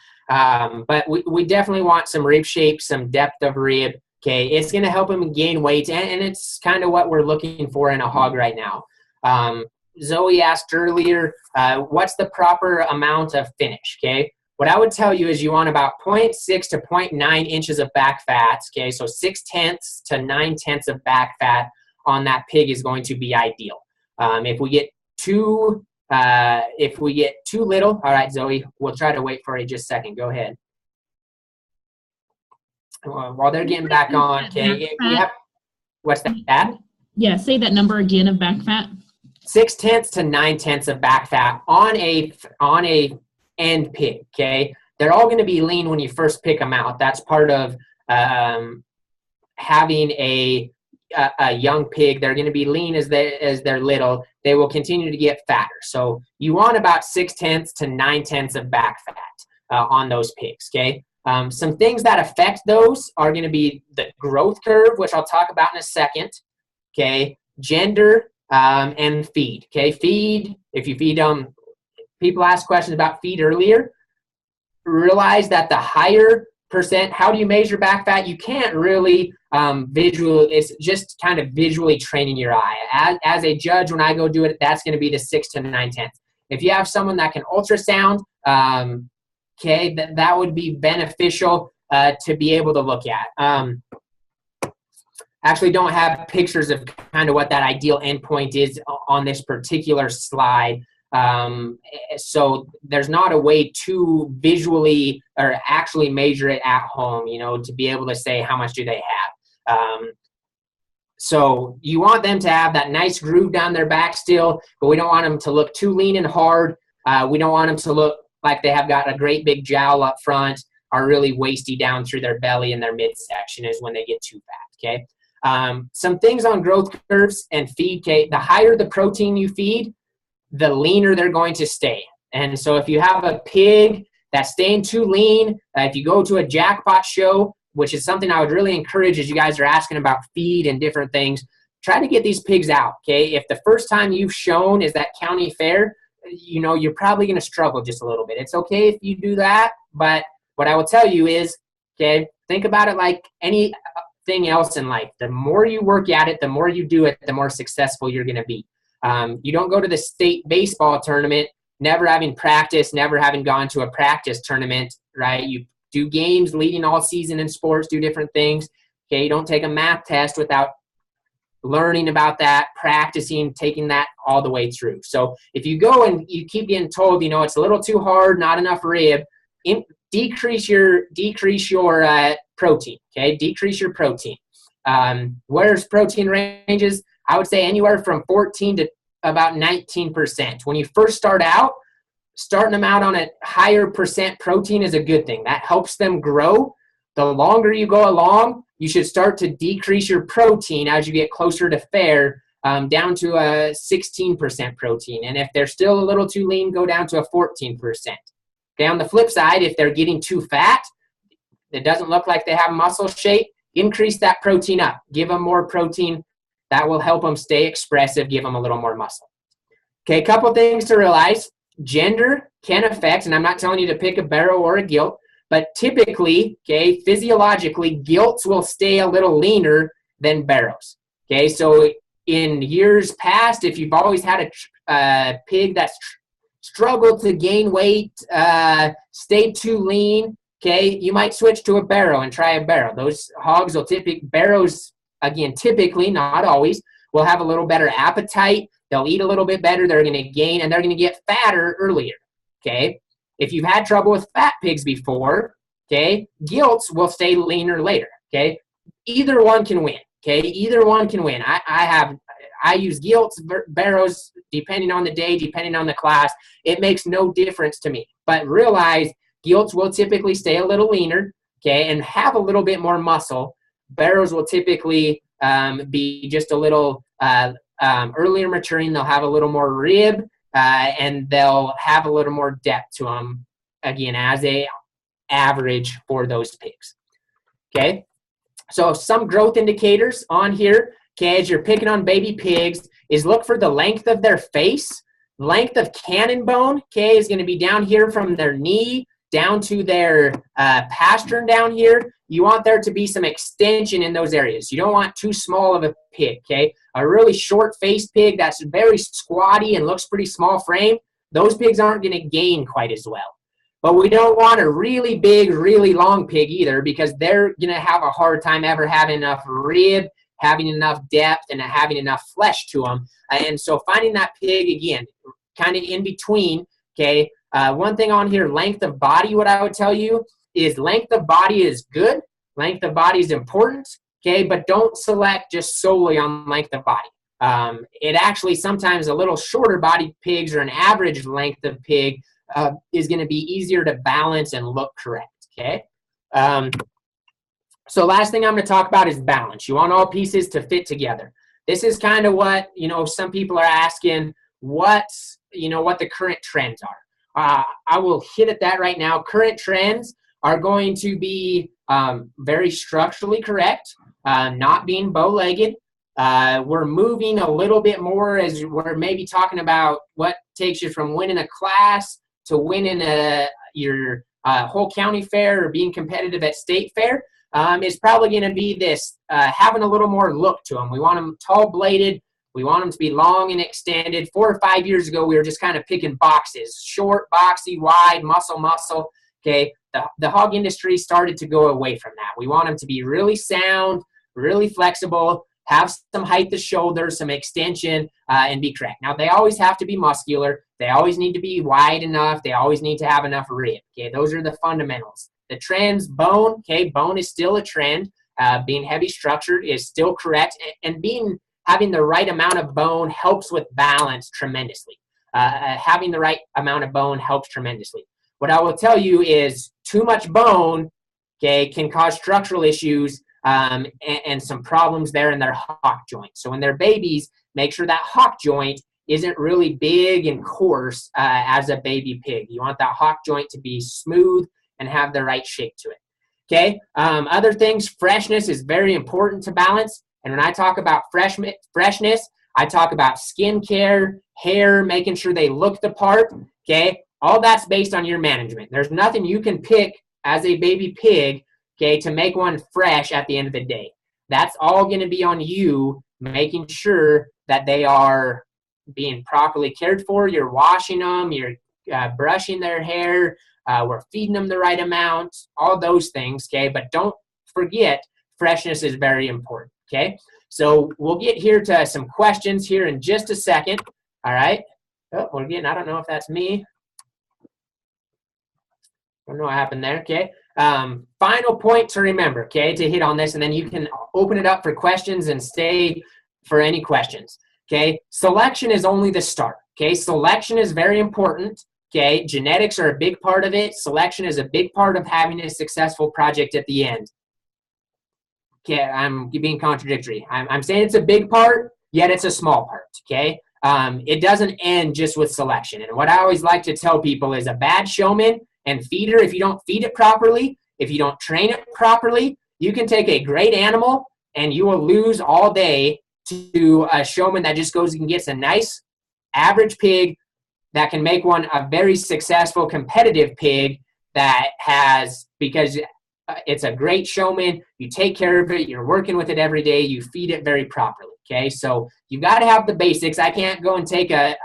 But we definitely want some rib shape, some depth of rib, okay? It's going to help them gain weight, and it's kind of what we're looking for in a hog right now. Zoe asked earlier, what's the proper amount of finish, okay? What I would tell you is you want about 0.6 to 0.9 inches of back fat, okay? So 0.6 to 0.9 of back fat on that pig is going to be ideal. If we get too little, all right, Zoe, we'll try to wait for you just a second. Go ahead. While they're getting back on, okay. If we have, what's that? Yeah, say that number again of back fat. 0.6 to 0.9 of back fat on a end pig. Okay, they're all going to be lean when you first pick them out. That's part of having a young pig. They're going to be lean as they're little. They will continue to get fatter. So you want about 0.6 to 0.9 of back fat on those pigs. Okay. Some things that affect those are going to be the growth curve, which I'll talk about in a second. Okay, gender and feed. Okay, feed. If you feed them, people asked questions about feed earlier. Realize that the higher percent, how do you measure back fat? You can't really it's just kind of visually training your eye. As a judge, when I go do it, that's going to be the 6 to 9/10. If you have someone that can ultrasound, okay, that would be beneficial to be able to look at. Actually don't have pictures of kind of what that ideal endpoint is on this particular slide. So there's not a way to visually or actually measure it at home, you know, to be able to say how much do they have. So you want them to have that nice groove down their back still, but we don't want them to look too lean and hard. We don't want them to look like they have got a great big jowl up front, are really wasty down through their belly and their midsection is when they get too fat, okay? Some things on growth curves and feed, okay? The higher the protein you feed, the leaner they're going to stay. And so if you have a pig that's staying too lean, if you go to a jackpot show, which is something I would really encourage as you guys are asking about feed and different things, try to get these pigs out, okay? If the first time you've shown is that county fair, you know, you're probably going to struggle just a little bit. It's okay if you do that, but what I will tell you is, okay, think about it like anything else in life. The more you work at it, the more you do it, the more successful you're going to be. You don't go to the state baseball tournament never having practiced, never having gone to a practice tournament, right? You do games leading all season in sports, do different things. Okay, you don't take a math test without learning about that, practicing, taking that all the way through. So if you go and you keep getting told, you know, it's a little too hard, not enough rib, decrease your protein, okay? Decrease your protein. Where's protein ranges? I would say anywhere from 14 to about 19%. When you first start out, starting them out on a higher percent protein is a good thing. That helps them grow. The longer you go along, you should start to decrease your protein as you get closer to fair, down to a 16% protein. And if they're still a little too lean, go down to a 14%. Okay, on the flip side, if they're getting too fat, it doesn't look like they have muscle shape, increase that protein up. Give them more protein. That will help them stay expressive, give them a little more muscle. Okay, a couple things to realize. Gender can affect, and I'm not telling you to pick a barrow or a gilt, but typically, okay, physiologically, gilts will stay a little leaner than barrows. Okay, so in years past, if you've always had a pig that's struggled to gain weight, stayed too lean, okay, you might switch to a barrow and try a barrow. Those hogs will barrows, again, typically, not always, will have a little better appetite. They'll eat a little bit better. They're going to gain, and they're going to get fatter earlier, okay? If you've had trouble with fat pigs before, okay? Gilts will stay leaner later, okay? Either one can win, okay? Either one can win. I use gilts, barrows, depending on the day, depending on the class. It makes no difference to me. But realize gilts will typically stay a little leaner, okay, and have a little bit more muscle. Barrows will typically be just a little earlier maturing. They'll have a little more rib, and they'll have a little more depth to them, again, as a average for those pigs, okay? So some growth indicators on here, okay, as you're picking on baby pigs, is look for the length of their face. Length of cannon bone, okay, is going to be down here from their knee down to their pastern down here. You want there to be some extension in those areas. You don't want too small of a pig, okay? A really short-faced pig that's very squatty and looks pretty small frame, those pigs aren't going to gain quite as well. But we don't want a really big, really long pig either, because they're going to have a hard time ever having enough rib, having enough depth, and having enough flesh to them. And so finding that pig, again, kind of in between, okay? One thing on here, length of body, what I would tell you is length of body is good. Length of body is important, okay? But don't select just solely on length of body. It actually sometimes a little shorter body pigs or an average length of pig is going to be easier to balance and look correct, okay? So last thing I'm going to talk about is balance. You want all pieces to fit together. This is kind of what, some people are asking, what the current trends are. I will hit at that right now. Current trends are going to be very structurally correct, not being bow-legged. We're moving a little bit more as we're maybe talking about what takes you from winning a class to winning your whole county fair or being competitive at state fair. Is probably going to be this having a little more look to them. We want them tall-bladed. We want them to be long and extended. 4 or 5 years ago, we were just kind of picking boxes. Short, boxy, wide, muscle, okay? The hog industry started to go away from that. We want them to be really sound, really flexible, have some height to shoulder, some extension, and be correct. Now, they always have to be muscular. They always need to be wide enough. They always need to have enough rib, okay? Those are the fundamentals. The trends, bone, okay, bone is still a trend. Being heavy structured is still correct. And having the right amount of bone helps with balance tremendously. Having the right amount of bone helps tremendously. What I will tell you is too much bone, okay, can cause structural issues and some problems there in their hock joint. So when they're babies, make sure that hock joint isn't really big and coarse as a baby pig. You want that hock joint to be smooth and have the right shape to it, okay? Other things, freshness is very important to balance. And when I talk about freshness, I talk about skin care, hair, making sure they look the part, okay? All that's based on your management. There's nothing you can pick as a baby pig, okay, to make one fresh at the end of the day. That's all going to be on you, making sure that they are being properly cared for. You're washing them, you're brushing their hair, we're feeding them the right amount, all those things, okay? But don't forget, freshness is very important, okay? So we'll get here to some questions here in just a second, all right? Oh, we're getting, I don't know if that's me. I don't know what happened there, okay? Final point to remember, okay, to hit on this, and then you can open it up for questions and stay for any questions, okay? Selection is only the start, okay? Selection is very important. Okay, genetics are a big part of it. Selection is a big part of having a successful project at the end. Okay, I'm being contradictory. I'm saying it's a big part, yet it's a small part, okay? It doesn't end just with selection. And what I always like to tell people is a bad showman and feeder, if you don't feed it properly, if you don't train it properly, you can take a great animal and you will lose all day to a showman that just goes and gets a nice average pig that can make one a very successful competitive pig that has, because it's a great showman, you take care of it, you're working with it every day, you feed it very properly, okay? So you've got to have the basics. I can't go take a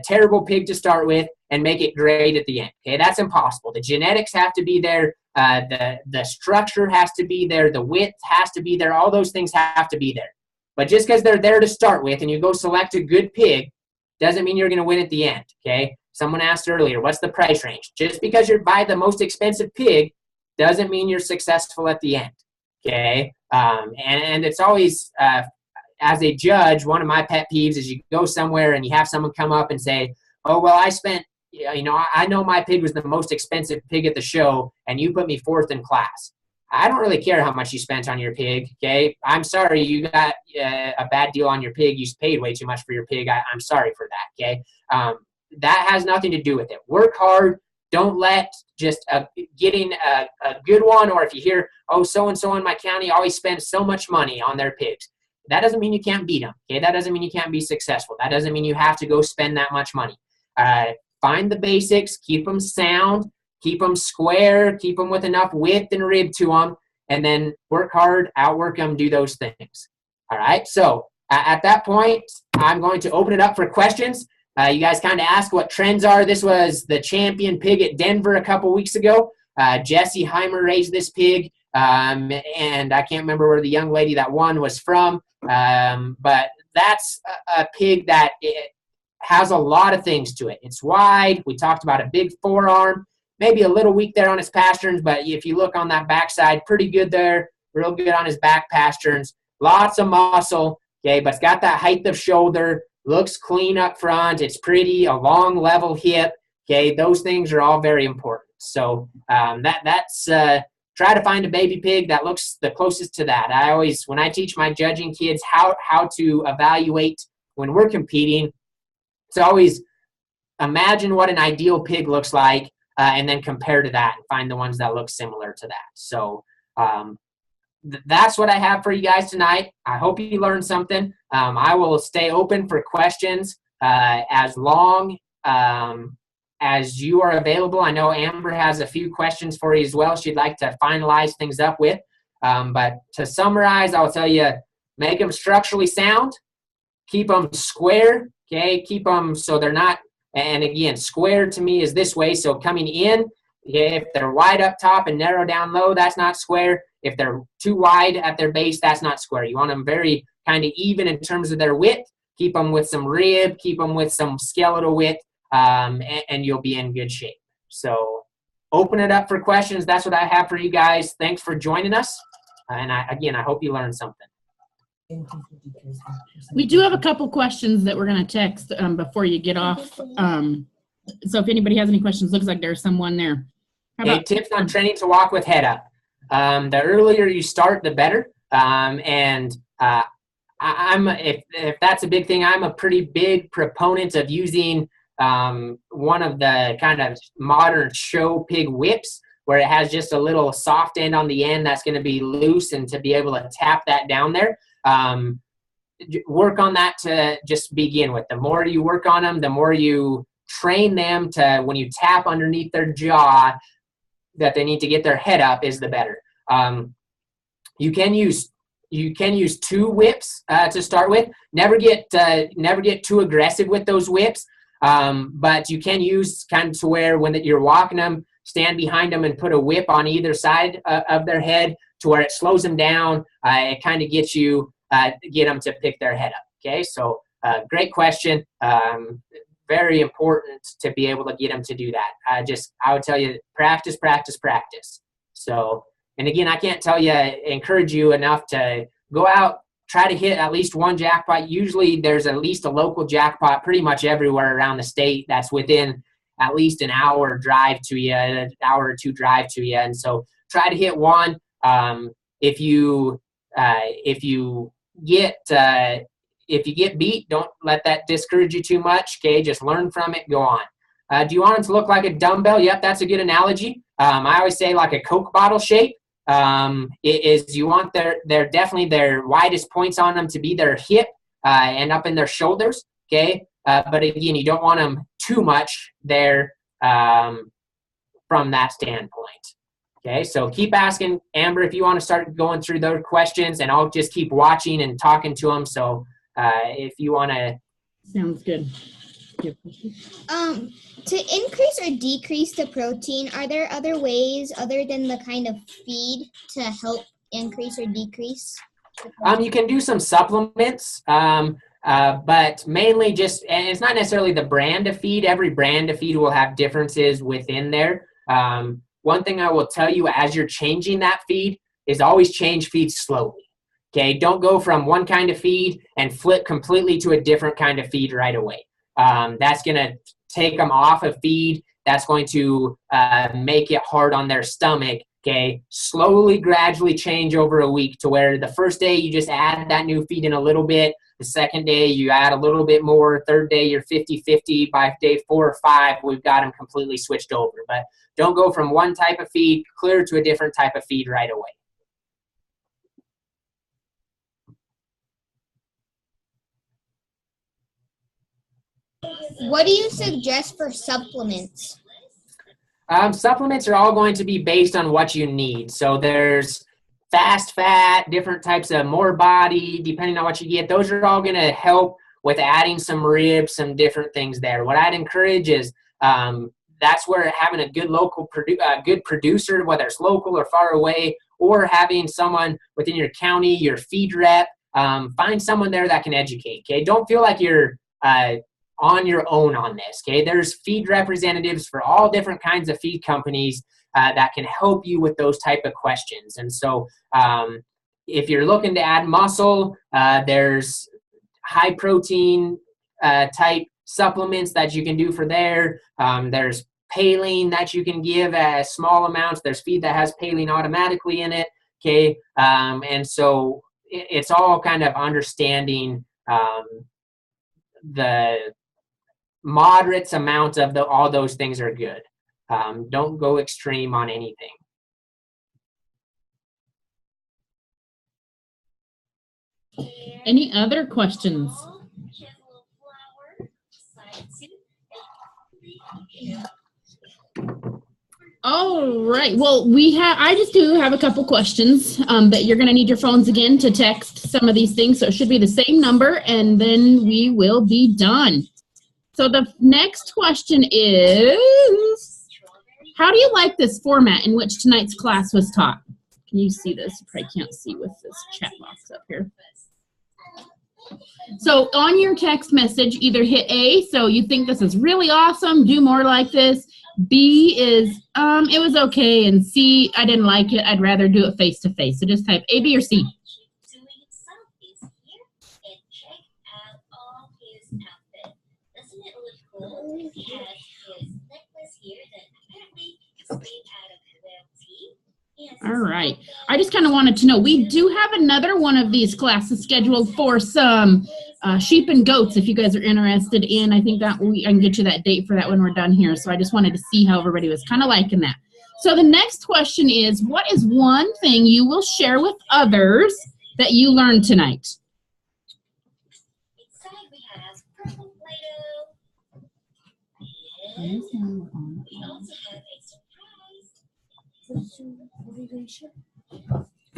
terrible pig to start with and make it great at the end, okay? That's impossible. The genetics have to be there, the structure has to be there, the width has to be there, all those things have to be there. But just because they're there to start with and you go select a good pig doesn't mean you're going to win at the end, okay? someone asked earlier, what's the price range? Just because you're buy the most expensive pig doesn't mean you're successful at the end, okay? And it's always, as a judge, one of my pet peeves is you go somewhere and you have someone come up and say, oh, well, I know my pig was the most expensive pig at the show, and you put me 4th in class. I don't really care how much you spent on your pig, okay? I'm sorry you got a bad deal on your pig. You paid way too much for your pig. I'm sorry for that, okay? That has nothing to do with it. Work hard. Don't let just getting a good one, or if you hear, oh, so-and-so in my county always spends so much money on their pigs. That doesn't mean you can't beat them, okay? That doesn't mean you can't be successful. That doesn't mean you have to go spend that much money. Find the basics, keep them sound, keep them square, keep them with enough width and rib to them, and then work hard, outwork them, do those things. All right, so at that point, I'm going to open it up for questions. You guys kind of asked what trends are. This was the champion pig at Denver a couple weeks ago. Jesse Heimer raised this pig, and I can't remember where the young lady that won was from, but that's a pig that has a lot of things to it. It's wide. We talked about a big forearm, maybe a little weak there on his pasterns, but if you look on that backside, pretty good there, real good on his back pasterns, lots of muscle, okay, but it's got that height of shoulder, looks clean up front, it's pretty, a long level hip, okay, those things are all very important. So that's try to find a baby pig that looks the closest to that. I always, when I teach my judging kids how to evaluate when we're competing, it's always imagine what an ideal pig looks like, and then compare to that and find the ones that look similar to that. So that's what I have for you guys tonight. I hope you learned something. I will stay open for questions as long as you are available. I know Amber has a few questions for you as well she'd like to finalize things up with. But to summarize, I'll tell you, make them structurally sound, keep them square, okay, keep them so they're not, and again, square to me is this way, so coming in, if they're wide up top and narrow down low, that's not square. If they're too wide at their base, that's not square. You want them very kind of even in terms of their width, keep them with some rib, keep them with some skeletal width, and you'll be in good shape. So open it up for questions. That's what I have for you guys. Thanks for joining us, and I hope you learned something. We do have a couple questions that we're going to text before you get off. So if anybody has any questions, looks like there's someone there. Okay, tips on training to walk with head up. The earlier you start, the better. If that's a big thing, I'm a pretty big proponent of using one of the kind of modern show pig whips, where it has just a little soft end on the end that's going to be loose, and to be able to tap that down there. Work on that to just begin with. The more you work on them, the more you train them to, when you tap underneath their jaw that they need to get their head up, is the better. You can use 2 whips to start with. Never get too aggressive with those whips, but you can use kind of to where when you're walking them, stand behind them and put a whip on either side of their head to where it slows them down. It kind of gets you get them to pick their head up. Okay, so great question. Very important to be able to get them to do that. I would tell you, practice. So, and again, I can't encourage you enough to go out, try to hit at least one jackpot. Usually there's at least a local jackpot pretty much everywhere around the state that's within at least an hour drive to you, an hour or 2 drive to you. And so try to hit one. If you get beat, don't let that discourage you too much. Okay, just learn from it, go on. Do you want them to look like a dumbbell? Yep, that's a good analogy. I always say like a Coke bottle shape. You want their definitely their widest points on them to be their hip and up in their shoulders. Okay, but again, you don't want them too much there from that standpoint. Okay, so keep asking, Amber, if you want to start going through those questions, and I'll just keep watching and talking to them. So if you want to. Sounds good. To increase or decrease the protein, are there other ways other than the kind of feed to help increase or decrease? You can do some supplements. but mainly just, and it's not necessarily the brand of feed. Every brand of feed will have differences within there. One thing I will tell you as you're changing that feed is always change feed slowly. Okay, don't go from one kind of feed and flip completely to a different kind of feed right away. That's going to take them off of feed. That's going to make it hard on their stomach. Okay, slowly, gradually change over a week to where the first day you just add that new feed in a little bit. The second day you add a little bit more. Third day you're 50-50. By day 4 or 5, we've got them completely switched over. But don't go from one type of feed clear to a different type of feed right away. What do you suggest for supplements? Supplements are all going to be based on what you need. So there's fast fat, different types of more body, depending on what you get. Those are all going to help with adding some ribs, some different things there. What I'd encourage is that's where having a good local good producer, whether it's local or far away, or having someone within your county, your feed rep, find someone there that can educate. Okay, don't feel like you're on your own on this. Okay, there's feed representatives for all different kinds of feed companies that can help you with those type of questions. And so if you're looking to add muscle, there's high protein type supplements that you can do for there. There's Paline that you can give at small amounts. There's feed that has Paline automatically in it. Okay, and so it's all kind of understanding the moderate amount of all those things are good. Don't go extreme on anything. Any other questions? All right. Well, I just do have a couple questions, but you're going to need your phones again to text some of these things. So it should be the same number, and then we will be done. So the next question is, how do you like this format in which tonight's class was taught? Can you see this? You probably can't see with this chat box up here. So on your text message, either hit A, so you think this is really awesome, do more like this. B is, it was okay. And C, I didn't like it, I'd rather do it face-to-face. So just type A, B, or C. All right. I just kind of wanted to know, we do have another one of these classes scheduled for some sheep and goats, if you guys are interested in. I think that I can get you that date for that when we're done here. So I just wanted to see how everybody was kind of liking that. So the next question is, what is one thing you will share with others that you learned tonight?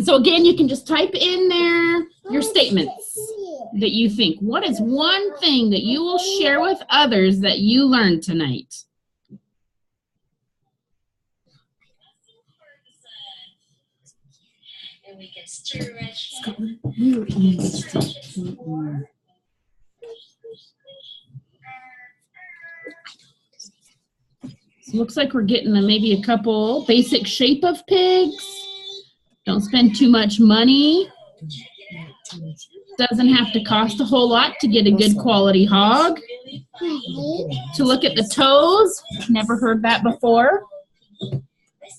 So again, you can just type in there your statements that you think. What is one thing that you will share with others that you learned tonight? So looks like we're getting maybe a couple basic shape of pigs. Don't spend too much money. Doesn't have to cost a whole lot to get a good quality hog. To look at the toes. Never heard that before.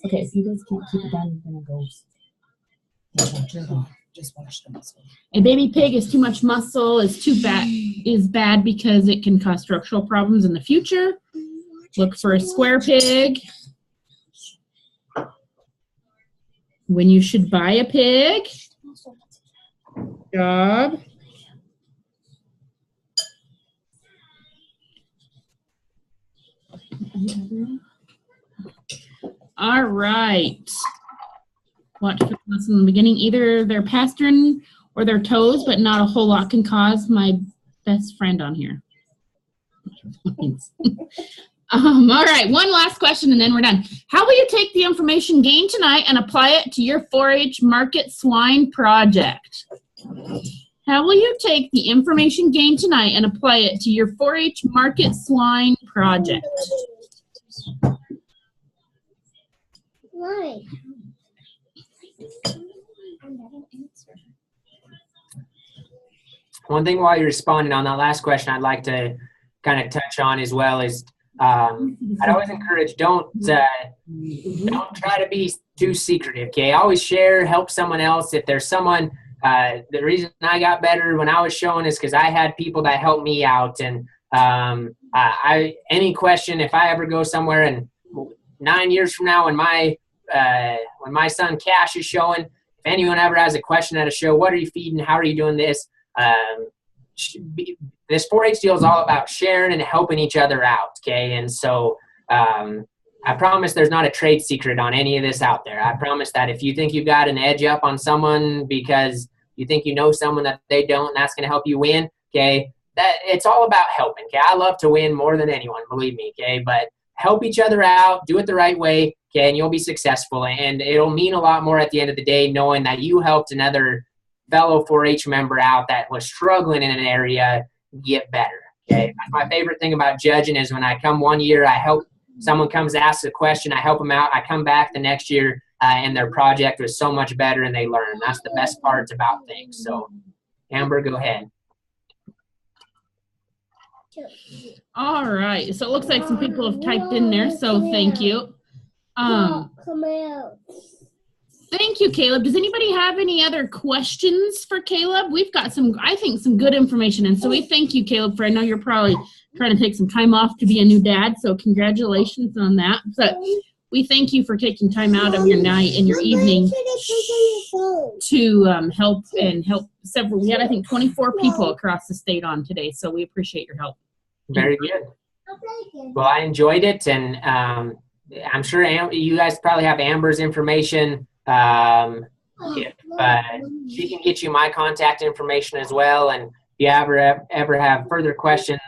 Okay, if you guys can't keep it down, you're gonna go. Just watch them. A baby pig is too much muscle, is bad because it can cause structural problems in the future. Look for a square pig. When you should buy a pig. Job. All right. Watch for the muscle in the beginning. Either their pastern or their toes, but not a whole lot can cause my best friend on here. All right, one last question and then we're done. How will you take the information gained tonight and apply it to your 4-H market swine project? How will you take the information gained tonight and apply it to your 4-H market swine project? Why? One thing while you're responding on that last question, I'd like to kind of touch on as well is I'd always encourage don't try to be too secretive. Okay, always share, help someone else. If there's someone, the reason I got better when I was showing is because I had people that helped me out. And any question, if I ever go somewhere and 9 years from now when my son Cash is showing, if anyone ever has a question at a show, what are you feeding? How are you doing this? This 4-H deal is all about sharing and helping each other out. Okay. And so, I promise there's not a trade secret on any of this out there. I promise that if you think you've got an edge up on someone because you think you know someone that they don't, and that's going to help you win. Okay. That it's all about helping. Okay. I love to win more than anyone, believe me. Okay. But help each other out, do it the right way. Okay. And you'll be successful, and it'll mean a lot more at the end of the day, knowing that you helped another fellow 4-H member out that was struggling in an area get better. Okay. That's my favorite thing about judging is when I come one year, I help someone comes ask a question, I help them out. I come back the next year and their project was so much better and they learn. That's the best part about things. So Amber, go ahead. All right. So it looks like some people have typed in there. So thank you. Thank you, Caleb. Does anybody have any other questions for Caleb? We've got I think some good information. And so we thank you, Caleb, for I know you're probably trying to take some time off to be a new dad. So congratulations on that. But we thank you for taking time out of your night and your evening to help several. We had, I think, 24 people across the state on today. So we appreciate your help. Very good. Well, I enjoyed it. And I'm sure you guys probably have Amber's information. If she can get you my contact information as well, and if you ever have further questions,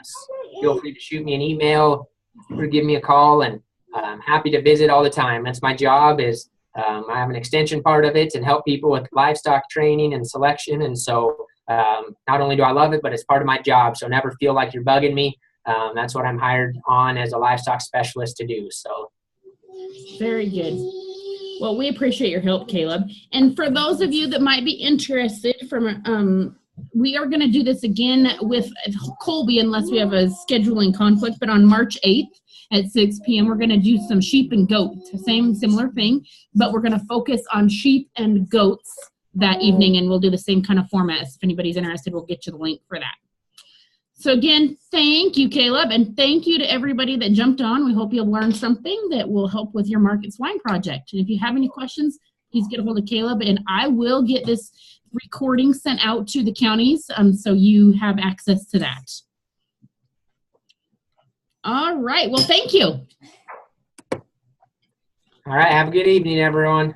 feel free to shoot me an email or give me a call, and I'm happy to visit all the time. That's my job. Is I have an extension part of it and help people with livestock training and selection, and so not only do I love it, but it's part of my job. So never feel like you're bugging me. That's what I'm hired on as a livestock specialist to do. So very good. Well, we appreciate your help, Caleb. And for those of you that might be interested, we are going to do this again with Colby unless we have a scheduling conflict. But on March 8th at 6 p.m., we're going to do some sheep and goats. Similar thing, but we're going to focus on sheep and goats that evening, and we'll do the same kind of format. If anybody's interested, we'll get you the link for that. So again, thank you, Caleb, and thank you to everybody that jumped on. We hope you'll learn something that will help with your market swine project. And if you have any questions, please get a hold of Caleb, and I will get this recording sent out to the counties so you have access to that. All right. Well, thank you. All right. Have a good evening, everyone.